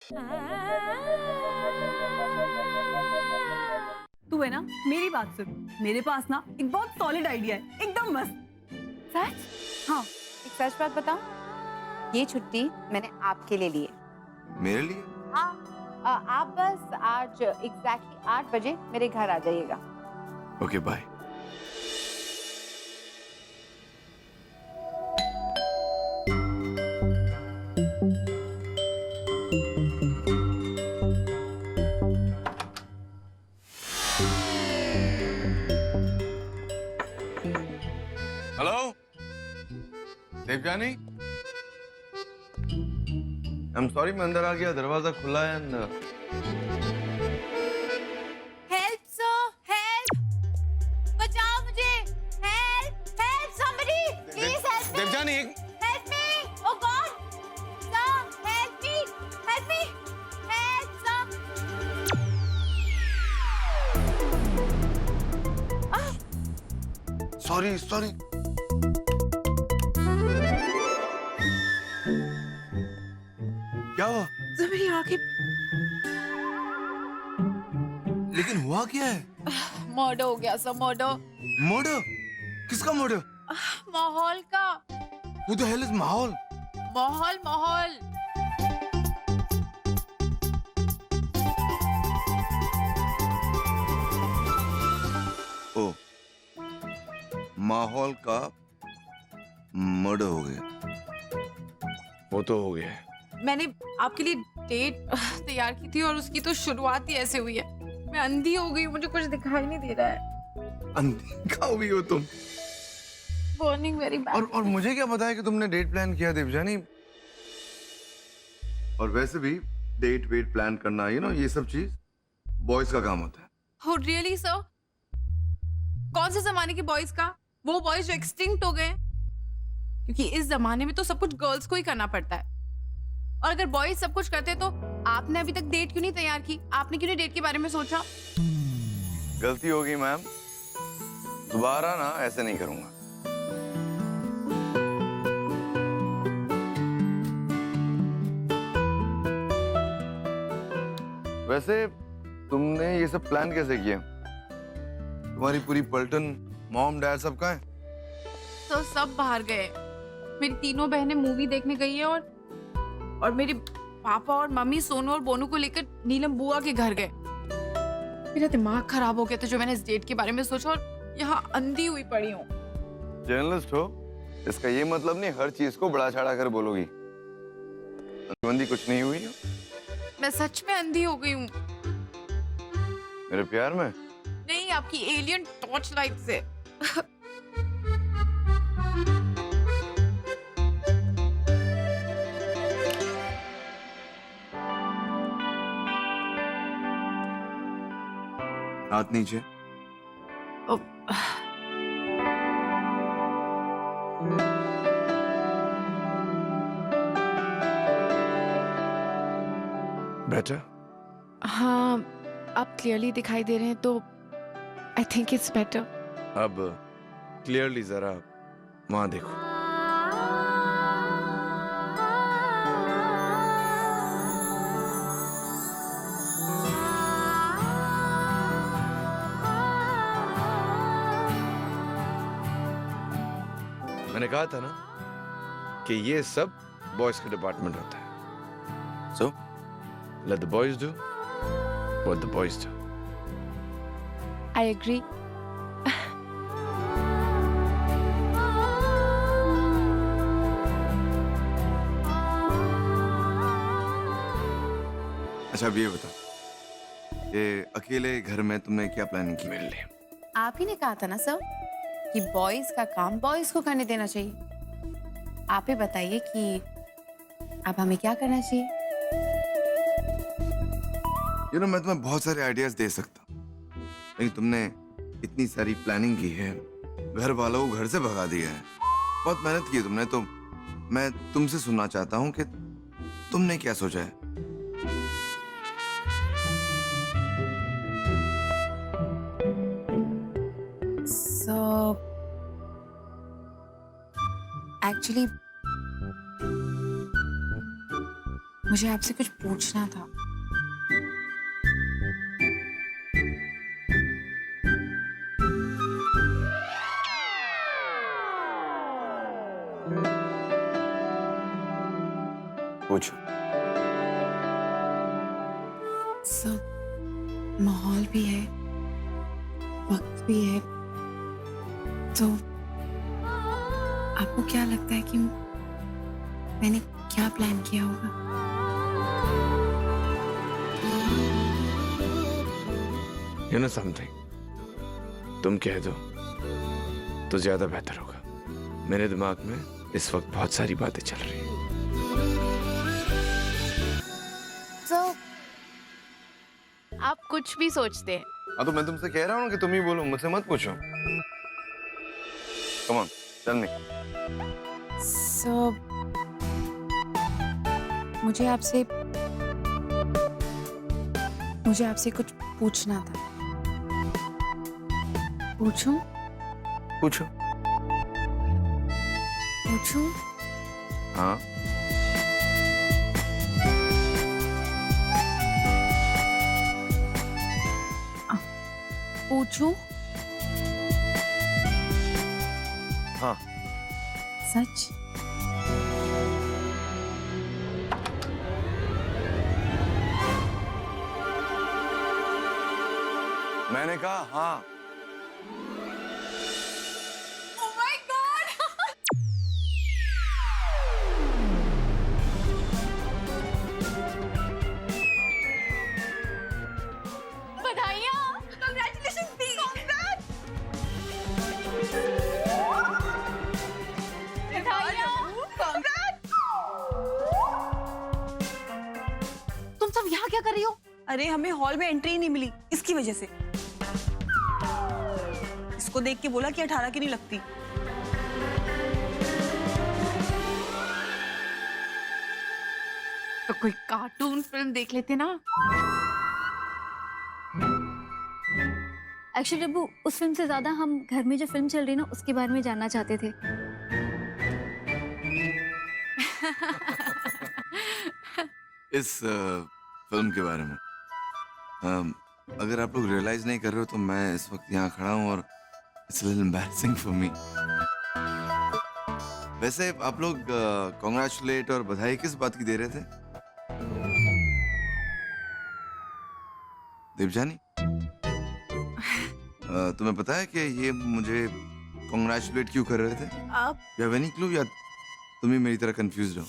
तू है ना, मेरी बात सुन। मेरे पास ना एक बहुत सॉलिड आइडिया है, एकदम मस्त। सच? हाँ। एक सच बात बताऊं, ये छुट्टी मैंने आपके लिए ली है। मेरे लिए? हाँ, आप बस आज एग्जैक्टली 8 बजे मेरे घर आ जाइएगा। Okay bye. Hello Devjani, I am sorry, मैं अंदर आ गया, दरवाजा खुला है। Help sir, help! बचाओ मुझे! Help! Help somebody! Please help me! Devjani help me! Oh God! Sir, help me! Help me! Help sir! Sorry sorry. क्या हुआ? सर मेरी आंखें। लेकिन हुआ क्या है? मर्डर हो गया सर, मर्डर। मर्डर? किसका मर्डर? माहौल का। Who the hell is माहौल? माहौल, माहौल। ओ, माहौल का मर्डर हो गया। वो तो हो गया। मैंने आपके लिए डेट तैयार की थी और उसकी तो शुरुआत ही ऐसे हुई है। मैं अंधी हो गई हूँ, मुझे कुछ दिखाई नहीं दे रहा है। अंधी का हुई हो तुम? Burning very bad. और मुझे क्या पता है कि तुमने डेट प्लान किया देवजानी? और वैसे भी डेट वेट प्लान करना, ये सब चीज बॉयज का काम होता है। हो रियली सर? कौन से जमाने के बॉयज का? वो बॉयज जो एक्सटिंक्ट हो गए? क्योंकि इस जमाने में तो सब कुछ गर्ल्स को ही करना पड़ता है। और अगर बॉयज सब कुछ करते तो आपने अभी तक डेट क्यों नहीं तैयार की? आपने क्यों नहीं डेट के बारे में सोचा? गलती होगी मैम, दोबारा ना ऐसे नहीं करूंगा। वैसे तुमने ये सब प्लान कैसे किया? तुम्हारी पूरी पलटन, मॉम डैड सब कहाँ है? तो सब बाहर गए। मेरी तीनों बहनें मूवी देखने गई है और मेरे पापा और मम्मी सोनू और बोनू को लेकर नीलम बुआ के घर गए। मेरा दिमाग खराब हो गया था जो मैंने इस डेट के बारे में सोचा, और यहाँ अंधी हुई पड़ी हूँ। जर्नलिस्ट हो, इसका ये मतलब नहीं हर चीज को बड़ा चढ़ा कर बोलोगी। अंधी कुछ नहीं हुई हो। मैं सच में अंधी हो गई हूँ। मेरे प्यार में? नहीं, आपकी एलियन टॉर्च लाइट से। हाथ नीचे। बेटर? हाँ, आप क्लियरली दिखाई दे रहे हैं तो आई थिंक इट्स बेटर। अब क्लियरली जरा वहां देखो। मैंने कहा था ना कि ये सब बॉयज का डिपार्टमेंट होता है। So let the boys do what the boys do. I agree. अच्छा अब ये बताओ, ये अकेले घर में तुमने क्या प्लानिंग की मेरे लिए? आप ही ने कहा था ना सर कि बॉयज का काम बॉयज को करने देना चाहिए। आप ही बताइए कि अब हमें क्या करना चाहिए? मैं तुम्हें बहुत सारे आइडियाज दे सकता, लेकिन तुमने इतनी सारी प्लानिंग की है, घर वालों को घर से भगा दिया है, बहुत मेहनत की है तुमने, तो मैं तुमसे सुनना चाहता हूँ कि तुमने क्या सोचा है। So actually मुझे आपसे कुछ पूछना था। पूछो। सब माहौल भी है, वक्त भी है, तो आपको क्या लगता है कि मैंने क्या प्लान किया होगा? You know something? तुम कह दो तो ज्यादा बेहतर होगा। मेरे दिमाग में इस वक्त बहुत सारी बातें चल रही हैं। तो आप कुछ भी सोचते हैं। हाँ तो मैं तुमसे कह रहा हूँ कि तुम ही बोलो, मुझसे मत पूछो। Come on, tell me. So, मुझे आपसे कुछ पूछना था। पूछूं? पूछो। पूछूं? हाँ। पूछूं? हाँ। सच? मैंने कहा हाँ। Oh my God! बधाइयाँ। Congratulations, दी। तुम सब यहाँ क्या कर रही हो? अरे हमें हॉल में एंट्री ही नहीं मिली, इसकी वजह से। इसको देख के बोला कि 18 की नहीं लगती। तो कोई कार्टून फिल्म देख लेते ना। एक्चुअली अबू, उस फिल्म से ज्यादा हम घर में जो फिल्म चल रही है ना उसके बारे में जानना चाहते थे। इस फिल्म के बारे में अगर आप लोग रियलाइज नहीं कर रहे हो तो मैं इस वक्त यहाँ खड़ा हूँ और it's little embarrassing for me. वैसे आप लोग कॉन्ग्रेचुलेट और बधाई किस बात की दे रहे थे? देवजानी, तुम्हें पता है कि ये मुझे कॉन्ग्रेचुलेट क्यों कर रहे थे? आप यू हैव एनी क्लू या तुम ही मेरी तरह कंफ्यूज हो?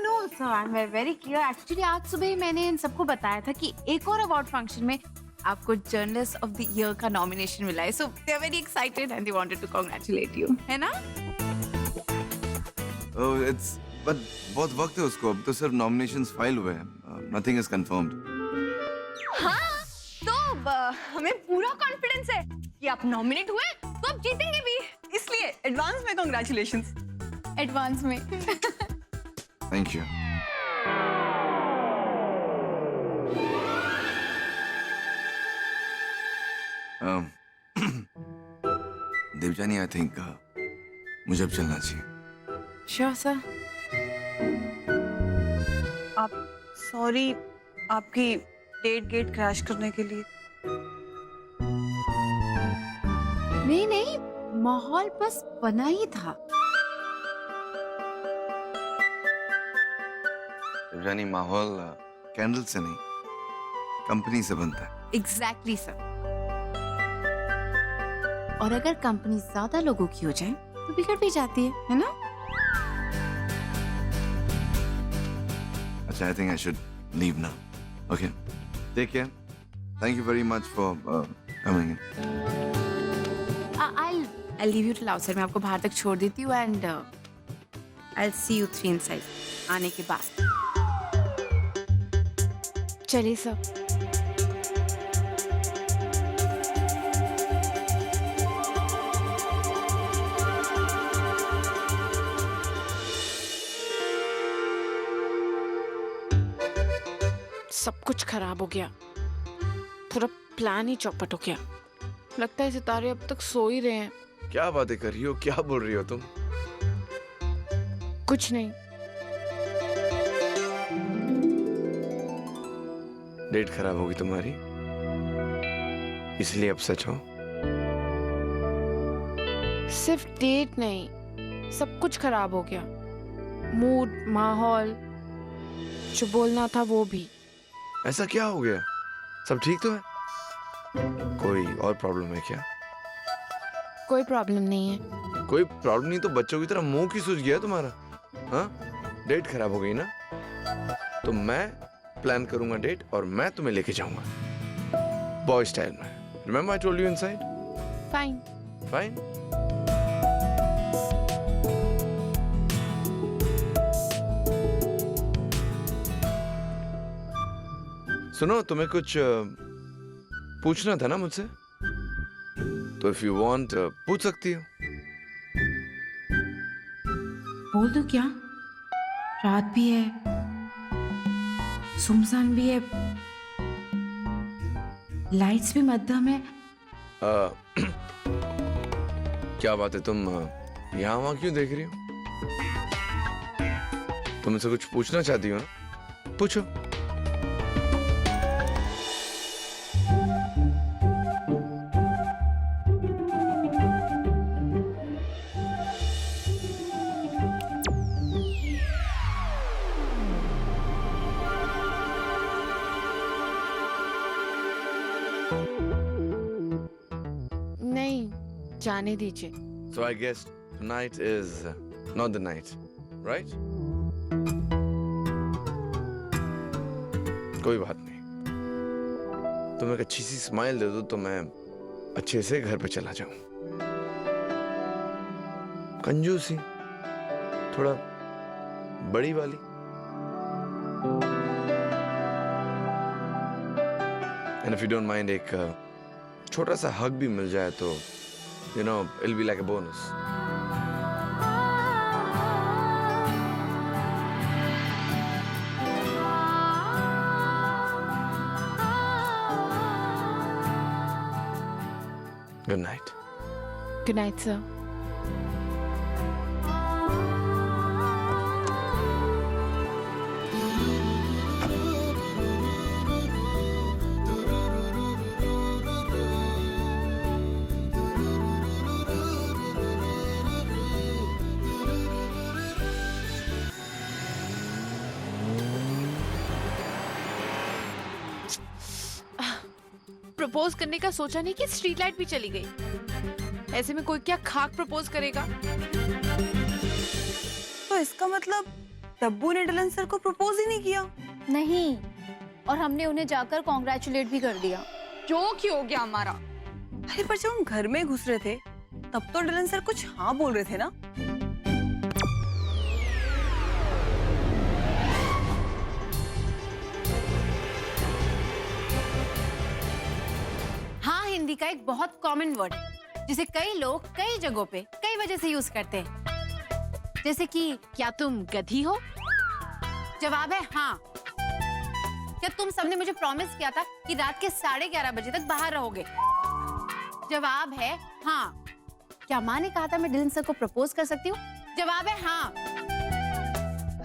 No sir, I am very clear. Actually आज सुबह ही मैंने इन सबको बताया था कि एक और अवार्ड फंक्शन में आपको जर्नलिस्ट ऑफ द ईयर का नॉमिनेशन मिला है। So they are very excited and they wanted to congratulate you, है ना? ओह इट्स बट बहुत वक्त है उसको, अब तो सिर्फ नॉमिनेशंस फाइल हुए हैं, नथिंग इज कंफर्म्ड। हाँ, तो हमें पूरा कॉन्फिडेंस है कि आप नॉमिनेट हुए तो आप जीतेंगे भी, इसलिए एडवांस में कांग्रेचुलेशंस। एडवांस में। Thank you. Devjani, I think मुझे अब चलना चाहिए। Sure sir. आप सॉरी आपकी डेट गेट क्रैश करने के लिए। नहीं नहीं, माहौल बस बना ही था। देवजानी, माहौल कैंडल से नहीं कंपनी से बनता है। Exactly sir. और अगर कंपनी ज्यादा लोगों की हो जाए तो बिगड़ भी जाती है ना? अच्छा, I think I should leave now. Okay. Take care. Thank you very much for coming in. I'll leave you till outside. मैं आपको बाहर तक छोड़ देती हूँ and I'll see you 3 inside आने के बाद। चलिए सर। सब कुछ खराब हो गया, पूरा प्लान ही चौपट हो गया। लगता है सितारे अब तक सो ही रहे हैं। क्या बातें कर रही हो, क्या बोल रही हो तुम? कुछ नहीं। डेट खराब होगी तुम्हारी, इसलिए अपसेट हो? सिर्फ डेट नहीं, सब कुछ खराब हो गया। मूड, माहौल, जो बोलना था वो भी। ऐसा क्या हो गया? सब ठीक तो है? कोई और प्रॉब्लम है क्या? कोई प्रॉब्लम नहीं है। कोई प्रॉब्लम नहीं तो बच्चों की तरह मुंह क्यों सूज गया तुम्हारा? हाँ, डेट खराब हो गई ना, तो मैं प्लान करूंगा डेट और मैं तुम्हें लेके जाऊंगा बॉय स्टाइल में। Remember I told you inside? Fine. Fine. सुनो, तुम्हें कुछ पूछना था ना मुझसे, तो इफ यू वांट पूछ सकती हो। बोल दो क्या? रात भी है, सुनसान भी है, लाइट्स भी मध्यम है। क्या बात है, तुम यहाँ वहां क्यों देख रही हो? तुम मुझसे कुछ पूछना चाहती हो ना? पूछो। नहीं, जाने दीजिए। So I guess tonight is not the night, right? कोई बात नहीं, तुम एक अच्छी सी स्माइल दे दो तो मैं अच्छे से घर पे चला जाऊं। कंजूसी, थोड़ा बड़ी वाली। And if you don't mind, एक छोटा सा हग भी मिल जाए तो you know, it'll be like a bonus. Good night. Good night, sir. Propose करने का सोचा नहीं कि स्ट्रीट लाइट भी चली गई। ऐसे में कोई क्या खाक प्रपोज करेगा? तो इसका मतलब तब्बू ने डिलन सर को प्रपोज ही नहीं किया? नहीं, और हमने उन्हें जाकर कॉन्ग्रेचुलेट भी कर दिया। जोक ही हो गया हमारा। अरे पर जब हम घर में घुस रहे थे तब तो डिलन सर कुछ हाँ बोल रहे थे ना? हाँ, हिंदी का एक बहुत कॉमन वर्ड है जिसे कई लोग कई जगहों पे कई वजह से यूज करते हैं। जैसे कि क्या तुम गधी हो? जवाब है हाँ। क्या तुम सबने मुझे प्रॉमिस किया था कि रात के 11:30 बजे तक बाहर रहोगे? जवाब है हाँ। क्या माँ ने कहा था मैं डिलन सर को प्रपोज कर सकती हूँ? जवाब है हाँ।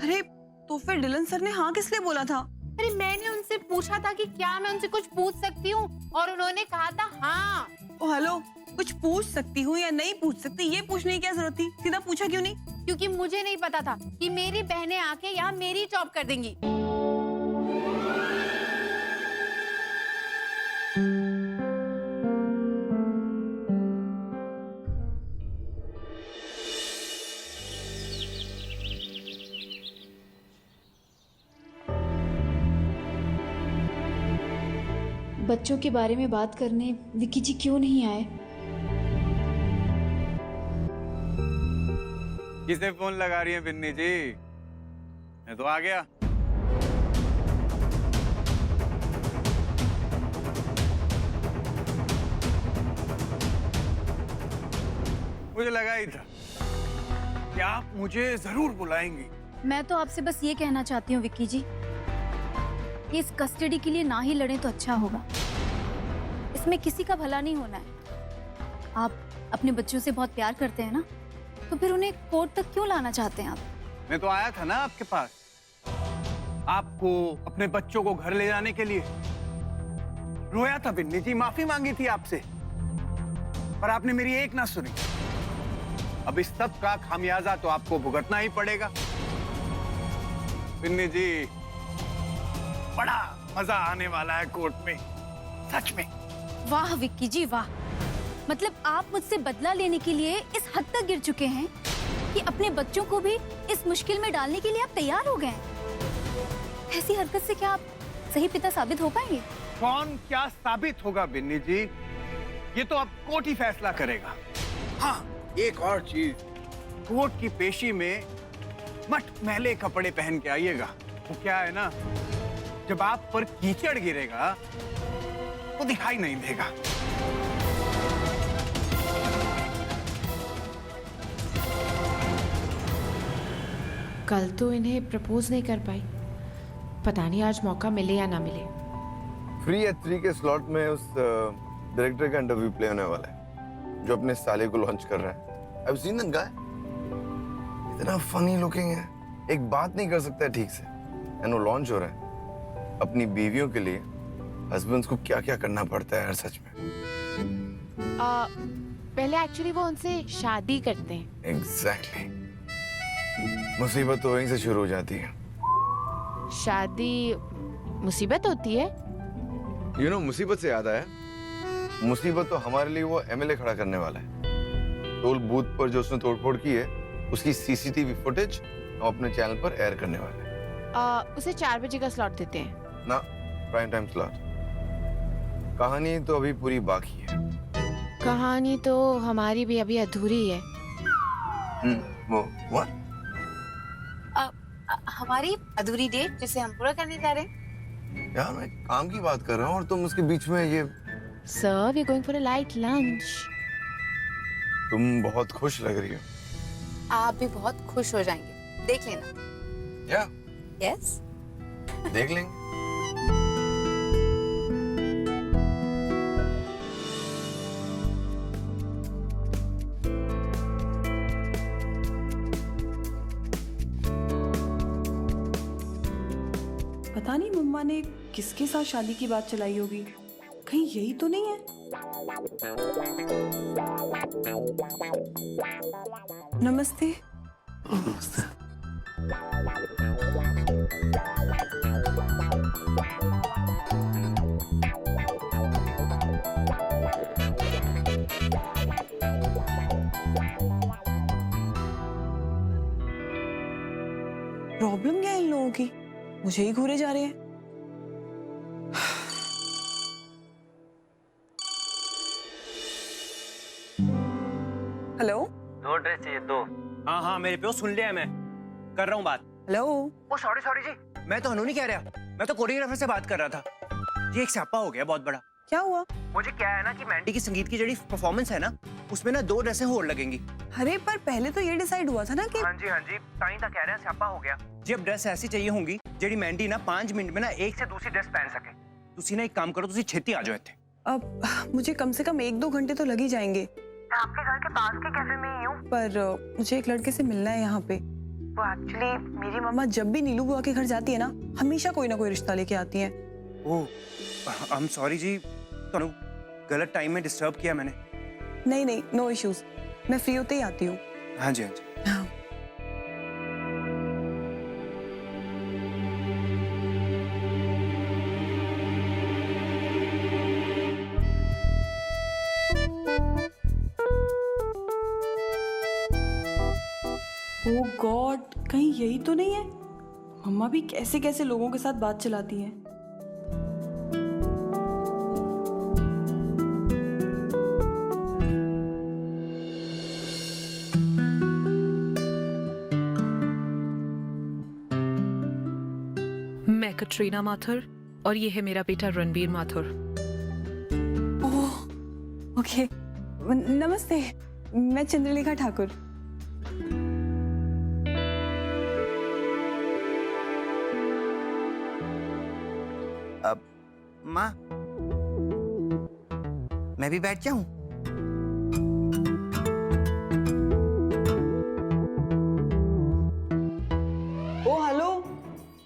अरे तो फिर डिलन सर ने हाँ किस लिए बोला था? अरे मैंने उनसे पूछा था कि क्या मैं उनसे कुछ पूछ सकती हूँ और उन्होंने कहा था हाँ। ओ हेलो, कुछ पूछ सकती हूँ या नहीं पूछ सकती ये पूछने की क्या जरूरत थी? सीधा पूछा क्यों नहीं? क्योंकि मुझे नहीं पता था कि मेरी बहनें आके यहाँ मेरी जॉब कर देंगी। बच्चों के बारे में बात करने विक्की जी क्यों नहीं आए? किसे फोन लगा रही है बिन्नी जी? मैं तो आ गया। मुझे लगा ही था कि आप मुझे जरूर बुलाएंगी। मैं तो आपसे बस ये कहना चाहती हूँ विक्की जी कि इस कस्टडी के लिए ना ही लड़ें तो अच्छा होगा। इसमें किसी का भला नहीं होना है। आप अपने बच्चों से बहुत प्यार करते हैं ना, तो फिर उन्हें कोर्ट तक क्यों लाना चाहते हैं आप? मैं तो आया था ना आपके पास, आपको अपने बच्चों को घर ले जाने के लिए। रोया था बिन्नी जी, माफी मांगी थी आपसे, पर आपने मेरी एक ना सुनी। अब इस सब का खामियाजा तो आपको भुगतना ही पड़ेगा। बिन्नी जी, बड़ा मजा आने वाला है कोर्ट में, सच में। वाह विक्की जी वाह, मतलब आप मुझसे बदला लेने के लिए इस हद तक गिर चुके हैं कि अपने बच्चों को भी इस मुश्किल में डालने के लिए आप तैयार हो गए हैं। ऐसी हरकत से क्या आप सही पिता साबित हो पाएंगे? कौन क्या साबित होगा बिन्नी जी, ये तो अब कोर्ट ही फैसला करेगा। हाँ, एक और चीज, कोर्ट की पेशी में मट मैले कपड़े पहन के आइएगा। वो क्या है ना, जब आप पर कीचड़ गिरेगा वो दिखाई नहीं देगा। कल तो इन्हें प्रपोज नहीं कर पाई, पता नहीं आज मौका मिले या ना मिले। 3 के स्लॉट में उस डायरेक्टर का इंटरव्यू प्ले होने वाला है जो अपने साले को लॉन्च कर रहा है। I've seen that guy, इतना फनी लुकिंग है, एक बात नहीं कर सकता है ठीक से, एंड वो लॉन्च हो रहा है। अपनी बीवियों के लिए हस्बैंड्स को क्या क्या करना पड़ता है यार, सच में। पहले एक्चुअली वो उनसे शादी करते हैं। एग्जैक्टली, मुसीबत तो वहीं से शुरू हो जाती है। शादी मुसीबत होती है। You know, मुसीबत से याद आया, मुसीबत तो हमारे लिए वो एमएलए खड़ा करने वाला है। टोल बूथ पर जो उसने तोड़फोड़ की है, उसकी सीसीटीवी फुटेज हम अपने चैनल पर एयर करने वाले हैं। उसे 4 बजे का स्लॉट देते हैं ना, प्राइम टाइम स्लॉट। कहानी तो अभी पूरी बाकी है। कहानी तो हमारी भी अभी अधूरी है। वो what? हमारी अधूरी डेट जिसे हम पूरा करने जा रहे हैं। यार मैं काम की बात कर रहा हूँ और तुम उसके बीच में ये। Sir, we are going for a light lunch. तुम बहुत खुश लग रही हो। आप भी बहुत खुश हो जाएंगे, देख लेना। या यस, देख लेंगे। पता नहीं मम्मा ने किसके साथ शादी की बात चलाई होगी, कहीं यही तो नहीं है। नमस्ते। प्रॉब्लम क्या है इन लोगों की, मुझे ही घूरे जा रहे हैं। हेलो, 2 ड्रेस चाहिए, 2। हाँ हाँ, मेरे पे सुन लिया है, मैं कर रहा हूँ बात। हेलो। ओ सॉरी सॉरी जी, मैं तो हनु नहीं कह रहा, मैं तो कोरियोग्राफर से बात कर रहा था। ये एक स्यापा हो गया बहुत बड़ा। क्या हुआ? मुझे क्या है ना कि मैंडी की संगीत की जड़ी परफॉर्मेंस है ना, उसमें ना 2 ड्रेसें और लगेंगी। अरे पर पहले तो ये डिसाइड हुआ था ना कि। हाँ जी, ताई तक कह रहे हैं स्यापा हो गया जी। अब ड्रेस ऐसी चाहिए होंगी जेडी मैंडी ना 5 मिनट में ना एक से दूसरी ड्रेस पहन सके। तुसी ना एक काम करो, तुसी छेती आ जाओ इत्थे। अब मुझे कम से कम 1-2 घंटे तो लग ही जाएंगे। आपके घर के पास के कैफे में ही हूँ। पर मुझे एक लड़के से मिलना है यहाँ पे। वो एक्चुअली मेरी मम्मा जब भी नीलू बुआ के घर जाती है ना, हमेशा कोई ना कोई रिश्ता लेके आती है। ओह, आई एम सॉरी जी, तनु गलत टाइम में डिस्टर्ब किया मैंने। नहीं, नो इश्यूज, मैं फ्री होते ही आती हूँ। हाँ जी, हाँ जी। हाँ। ओह गॉड, कहीं यही तो नहीं है? मम्मा भी कैसे कैसे लोगों के साथ बात चलाती हैं। मैं कटरीना माथुर और ये है मेरा बेटा रणबीर माथुर। ओह, ओके, नमस्ते, मैं चंद्रलेखा ठाकुर। अब माँ, मैं भी बैठ जाऊं? ओ हेलो,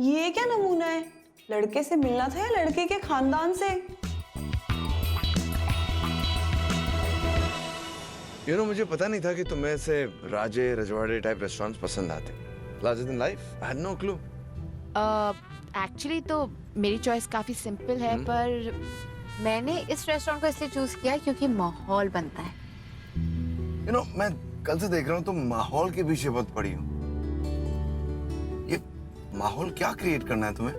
ये क्या नमूना है? लड़के से मिलना था या लड़के के खानदान से? मुझे पता नहीं था कि तुम्हें ऐसे राजे रजवाड़े टाइप रेस्टोरेंट्स पसंद आते। Larger than life, I had no clue. Actually तो मेरी चॉइस काफी सिंपल है, पर मैंने इस रेस्टोरेंट को इसलिए चूज किया क्योंकि माहौल बनता है। मैं कल से देख रहा हूँ तुम माहौल के पीछे बहुत पड़ी हो। ये माहौल क्या क्रिएट करना है तुम्हें?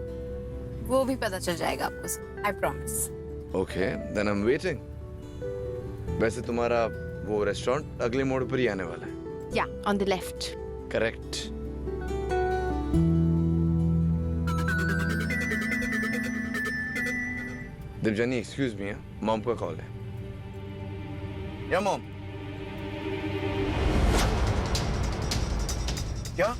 वो भी पता चल जाएगा आपको, I promise. Okay, then I am waiting. वैसे तुम्हारा वो रेस्टोरेंट अगले मोड़ पर ही आने वाला है। या on the left. Correct. Devjani, excuse me, mom का कॉल है। या मॉम? क्या?